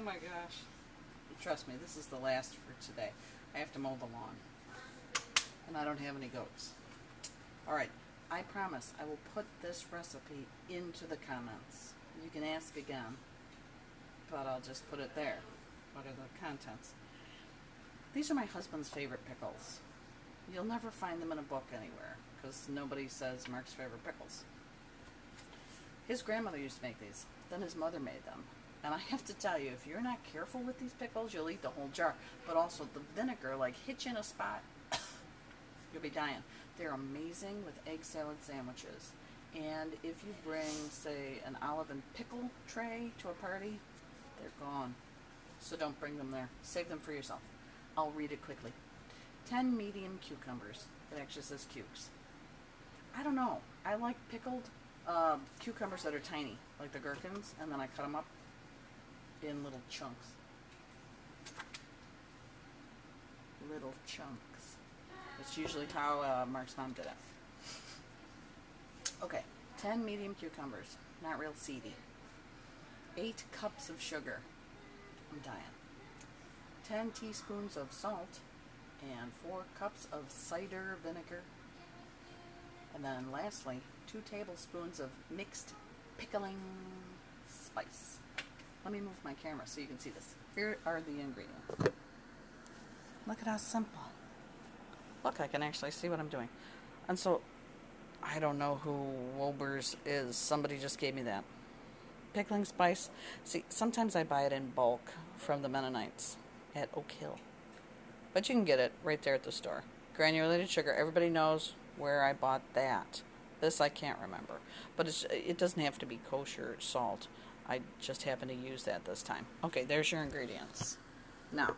Oh my gosh. Trust me, this is the last for today. I have to mow the lawn. And I don't have any goats. Alright, I promise I will put this recipe into the comments. You can ask again, but I'll just put it there. What are the contents? These are my husband's favorite pickles. You'll never find them in a book anywhere, because nobody says Mark's favorite pickles. His grandmother used to make these. Then his mother made them. And I have to tell you, if you're not careful with these pickles, you'll eat the whole jar. But also the vinegar, like, hits you in a spot, you'll be dying. They're amazing with egg salad sandwiches. And if you bring, say, an olive and pickle tray to a party, they're gone. So don't bring them there. Save them for yourself. I'll read it quickly. 10 medium cucumbers. It actually says cukes. I don't know. I like pickled cucumbers that are tiny, like the gherkins, and then I cut them up in little chunks. Little chunks. That's usually how Mark's mom did it. Okay, 10 medium cucumbers. Not real seedy. 8 cups of sugar. I'm dying. 10 teaspoons of salt and 4 cups of cider vinegar. And then lastly, 2 tablespoons of mixed pickling spice. Let me move my camera so you can see this. Here are the ingredients. Look at how simple. Look, I can actually see what I'm doing. And so, I don't know who Wilbur's is. Somebody just gave me that. Pickling spice. See, sometimes I buy it in bulk from the Mennonites at Oak Hill. But you can get it right there at the store. Granulated sugar. Everybody knows where I bought that. This I can't remember. But it doesn't have to be kosher salt. I just happen to use that this time. Okay, there's your ingredients. Now,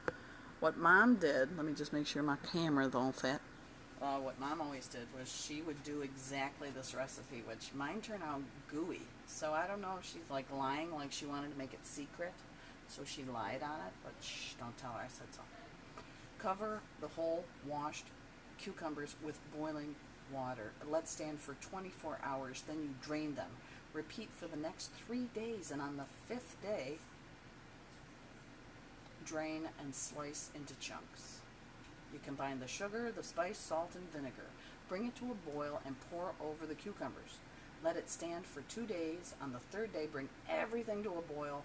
what Mom did, let me just make sure my camera don't fit. What Mom always did was she would do exactly this recipe, which mine turned out gooey. So I don't know if she's like lying, like she wanted to make it secret. So she lied on it, but shh, don't tell her I said so. Cover the whole washed cucumbers with boiling water. Let stand for 24 hours, then you drain them. Repeat for the next 3 days, and on the 5th day, drain and slice into chunks. You combine the sugar, the spice, salt, and vinegar. Bring it to a boil and pour over the cucumbers. Let it stand for 2 days. On the 3rd day, bring everything to a boil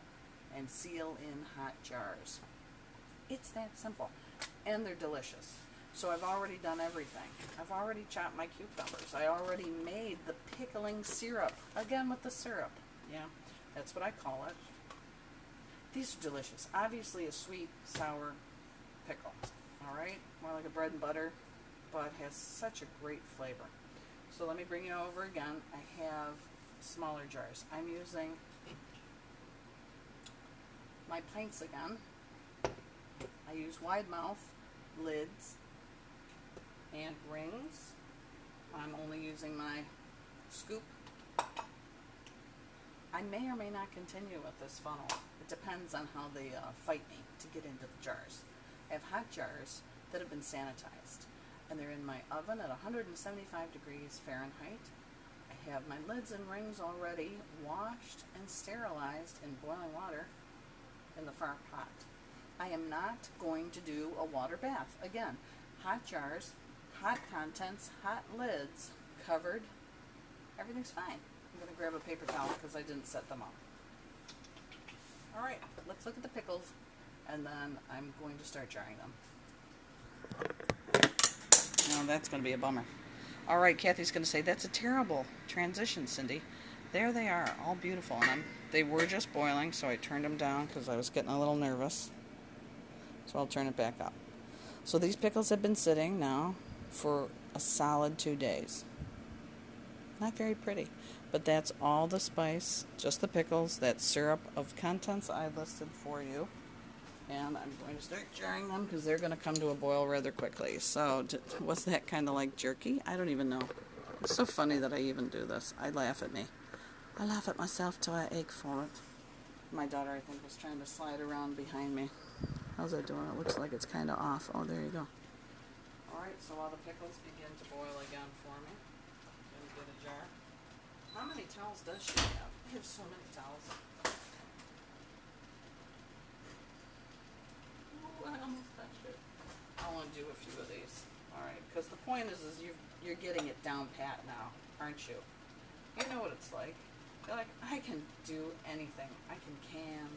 and seal in hot jars. It's that simple. And they're delicious. So I've already done everything. I've already chopped my cucumbers. I already made the pickling syrup. Again with the syrup. Yeah, that's what I call it. These are delicious. Obviously a sweet, sour pickle. Alright? More like a bread and butter, but has such a great flavor. So let me bring you over again. I have smaller jars. I'm using my pints again. I use wide mouth lids and rings. I'm only using my scoop. I may or may not continue with this funnel. It depends on how they fight me to get into the jars. I have hot jars that have been sanitized, and they're in my oven at 175 degrees Fahrenheit. I have my lids and rings already washed and sterilized in boiling water in the far pot. I am not going to do a water bath. Again, hot jars, hot contents, hot lids, covered. Everything's fine. I'm going to grab a paper towel because I didn't set them up. Alright, let's look at the pickles, and then I'm going to start jarring them. Now that's going to be a bummer. Alright, Kathy's going to say, that's a terrible transition, Cindy. There they are, all beautiful. And they were just boiling, so I turned them down because I was getting a little nervous. So I'll turn it back up. So these pickles have been sitting now for a solid 2 days. Not very pretty, but that's all the spice, just the pickles, that syrup of contents I listed for you. And I'm going to start jarring them because they're going to come to a boil rather quickly. So was that kind of like jerky? I don't even know. It's so funny that I even do this. I laugh at me. I laugh at myself till I ache for it. My daughter, I think, was trying to slide around behind me. How's that doing? It looks like it's kind of off. Oh, there you go. Alright, so while the pickles begin to boil again for me, I'm going to get a jar. How many towels does she have? I have so many towels. point is you're getting it down pat now, aren't you? You know what it's like. You're like, I can do anything. I can can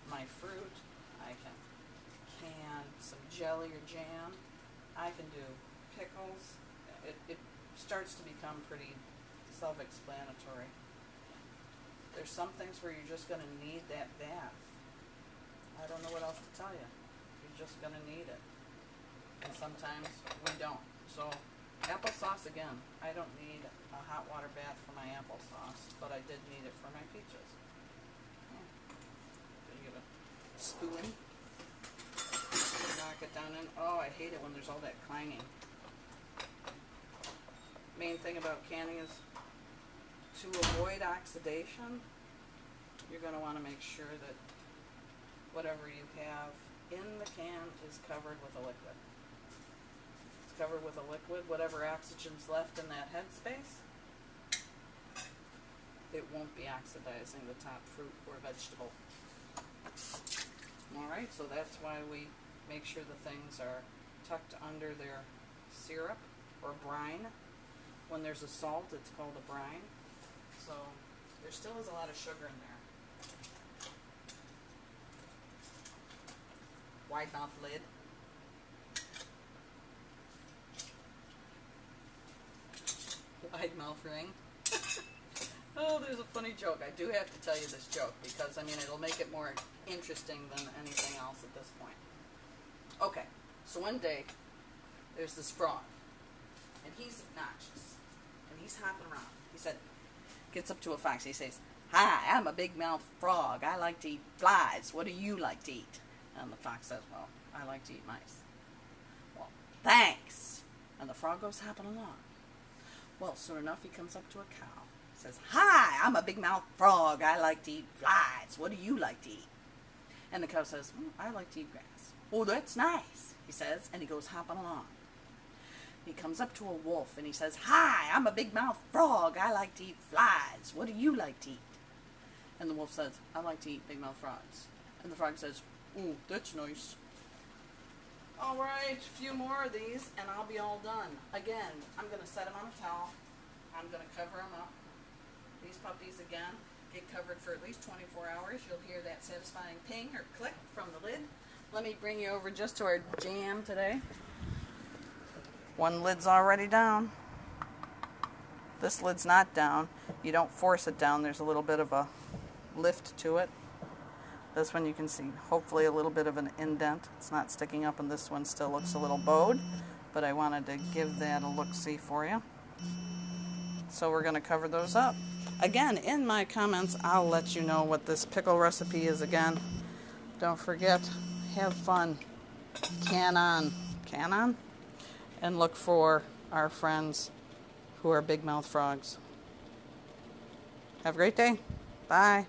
my fruit. I can can some jelly or jam. I can do pickles. It starts to become pretty self-explanatory. There's some things where you're just going to need that bath. I don't know what else to tell you. You're just going to need it. And sometimes we don't. So applesauce again. I don't need a hot water bath for my applesauce, but I did need it for my peaches. Gonna get a spoon. Knock it down in. Oh, I hate it when there's all that clanging. Main thing about canning is to avoid oxidation, you're going to want to make sure that whatever you have in the can is covered with a liquid. It's covered with a liquid. Whatever oxygen's left in that headspace, it won't be oxidizing the top fruit or vegetable. Alright, so that's why we make sure the things are tucked under their syrup or brine. When there's a salt, it's called a brine. So there still is a lot of sugar in there. Wide mouth lid. Wide mouth ring. Oh, there's a funny joke. I do have to tell you this joke because, I mean, it'll make it more interesting than anything else at this point. Okay, so one day, there's this frog, and he's obnoxious, and he's hopping around. He said, gets up to a fox, he says, "Hi, I'm a big-mouthed frog. I like to eat flies. What do you like to eat?" And the fox says, "Well, I like to eat mice." "Well, thanks." And the frog goes hopping along. Well, soon enough, he comes up to a cow. He says, "Hi, I'm a big-mouthed frog. I like to eat flies. What do you like to eat?" And the cow says, "I like to eat grass." "Oh, that's nice," he says, and he goes hopping along. He comes up to a wolf, and he says, "Hi, I'm a big-mouthed frog. I like to eat flies. What do you like to eat?" And the wolf says, "I like to eat big-mouthed frogs." And the frog says, "Oh, that's nice." Alright, a few more of these, and I'll be all done. Again, I'm going to set them on a towel. I'm going to cover them up. These puppies, again, get covered for at least 24 hours. You'll hear that satisfying ping or click from the lid. Let me bring you over just to our jam today. One lid's already down. This lid's not down. You don't force it down. There's a little bit of a lift to it. This one you can see hopefully a little bit of an indent. It's not sticking up, and this one still looks a little bowed, but I wanted to give that a look-see for you. So we're going to cover those up. Again, in my comments, I'll let you know what this pickle recipe is again. Don't forget, have fun. Can on, and look for our friends who are big-mouthed frogs. Have a great day. Bye.